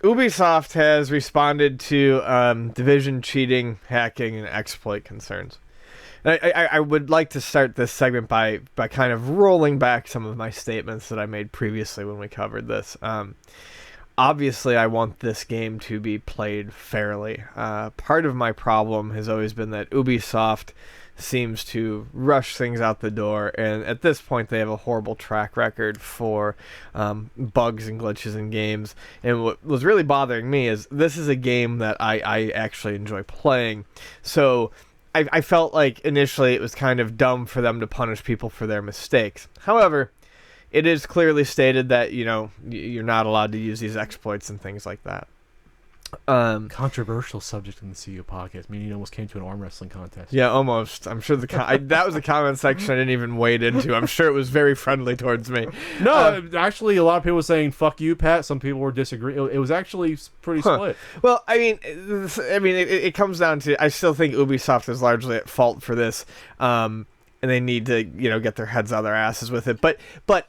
Ubisoft has responded to Division cheating, hacking, and exploit concerns. I would like to start this segment by kind of rolling back some of my statements that I made previously when we covered this. Obviously, I want this game to be played fairly. Part of my problem has always been that Ubisoft seems to rush things out the door, and at this point they have a horrible track record for bugs and glitches in games. And what was really bothering me is this is a game that I actually enjoy playing, so I felt like initially it was kind of dumb for them to punish people for their mistakes. However, it is clearly stated that, you know, you're not allowed to use these exploits and things like that. Controversial subject in the CU podcast. I mean, you almost came to an arm wrestling contest. Yeah, almost. I'm sure that was the comment section I didn't even wade into. I'm sure it was very friendly towards me. No, actually, a lot of people were saying "fuck you, Pat." Some people were disagreeing. It was actually pretty split. Well, I mean, it comes down to, I still think Ubisoft is largely at fault for this. And they need to, you know, get their heads out of their asses with it. But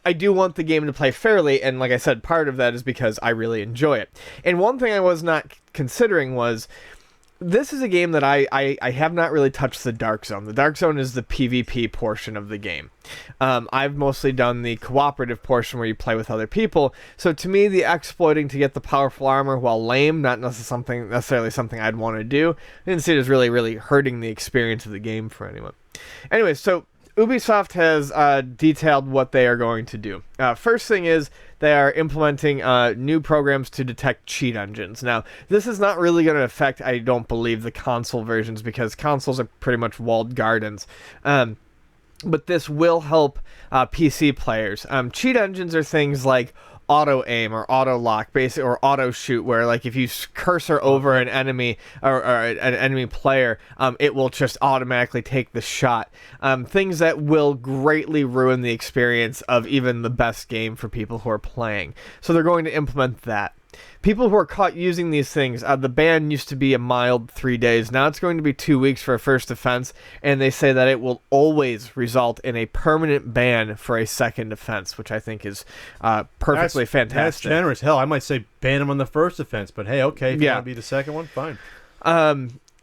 I do want the game to play fairly, and like I said, part of that is because I really enjoy it. And one thing I was not considering was, this is a game that I have not really touched the Dark Zone. The Dark Zone is the PvP portion of the game. I've mostly done the cooperative portion where you play with other people. So to me, the exploiting to get the powerful armor, while lame, not necessarily something I'd want to do. I didn't see it as really, really hurting the experience of the game for anyone. Anyway, so Ubisoft has detailed what they are going to do. First thing is they are implementing new programs to detect cheat engines. Now, this is not really going to affect, I don't believe, the console versions, because consoles are pretty much walled gardens. But this will help PC players. Cheat engines are things like auto aim or auto lock, basically, or auto shoot, where like if you cursor over an enemy or an enemy player, it will just automatically take the shot. Things that will greatly ruin the experience of even the best game for people who are playing. So they're going to implement that. People who are caught using these things, the ban used to be a mild 3 days. Now it's going to be 2 weeks for a first offense, and they say that it will always result in a permanent ban for a second offense, which I think is perfectly fantastic. That's generous. Hell, I might say ban them on the first offense, but hey, okay, if you want to be the second one, fine.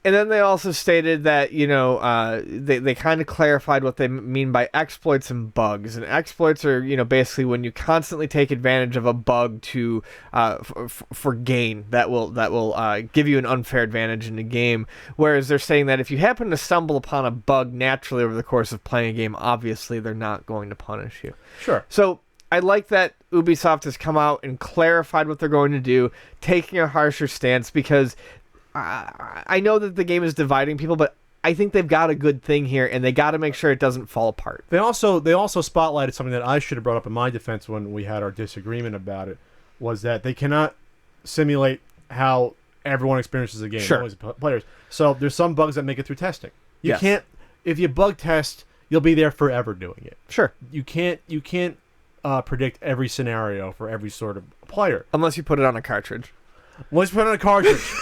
And then they also stated that, you know, they kind of clarified what they mean by exploits and bugs. And exploits are, you know, basically when you constantly take advantage of a bug to for gain that will give you an unfair advantage in the game. Whereas they're saying that if you happen to stumble upon a bug naturally over the course of playing a game, obviously they're not going to punish you. Sure. So I like that Ubisoft has come out and clarified what they're going to do, taking a harsher stance, because I know that the game is dividing people, but I think they've got a good thing here, and they got to make sure it doesn't fall apart. They also spotlighted something that I should have brought up in my defense when we had our disagreement about it, was that they cannot simulate how everyone experiences the game. Sure. Always players. So there's some bugs that make it through testing. You Yes. can't, if you bug test, you'll be there forever doing it. Sure. You can't predict every scenario for every sort of player. Unless you put it on a cartridge. Let's put on a cartridge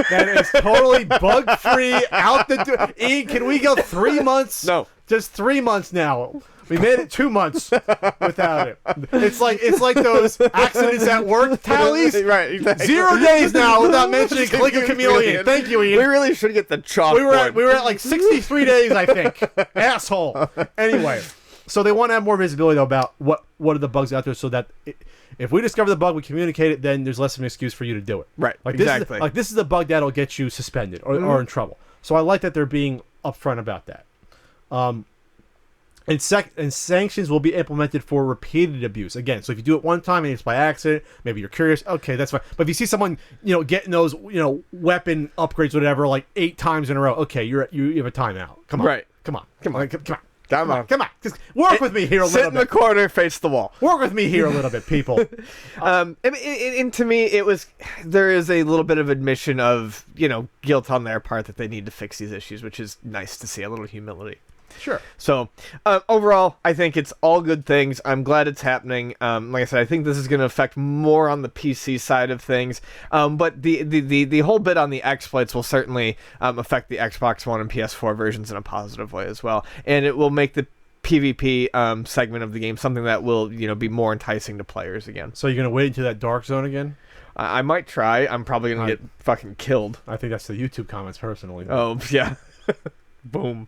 that is totally bug-free, out the door. Ian, can we go 3 months? No. Just 3 months now. We made it 2 months without it. It's like those accidents at work tallies. Right, exactly. 0 days now without mentioning Click a Chameleon. Thank you, Ian. We really should get the chalkboard. We were at like 63 days, I think. Asshole. Anyway, so they want to have more visibility though, about what are the bugs out there, so that if we discover the bug, we communicate it, then there's less of an excuse for you to do it. Right, like exactly. This is a bug that'll get you suspended or in trouble. So I like that they're being upfront about that. And sanctions will be implemented for repeated abuse. Again, so if you do it one time and it's by accident, maybe you're curious, okay, that's fine. But if you see someone, you know, getting those, you know, weapon upgrades, whatever, like 8 times in a row, okay, you have a timeout. Come on. Right. Come on. Come on. Just work with me here a little bit. Sit in the corner, face the wall. Work with me here a little bit, people. And to me, there is a little bit of admission of, you know, guilt on their part that they need to fix these issues, which is nice to see, a little humility. Sure. So, overall, I think it's all good things. I'm glad it's happening. Like I said, I think this is going to affect more on the PC side of things. But the whole bit on the exploits will certainly affect the Xbox One and PS4 versions in a positive way as well. And it will make the PvP segment of the game something that will, you know, be more enticing to players again. So you're going to wait until that Dark Zone again? I might try. I'm probably gonna get fucking killed. I think that's the YouTube comments personally. Oh yeah. Boom.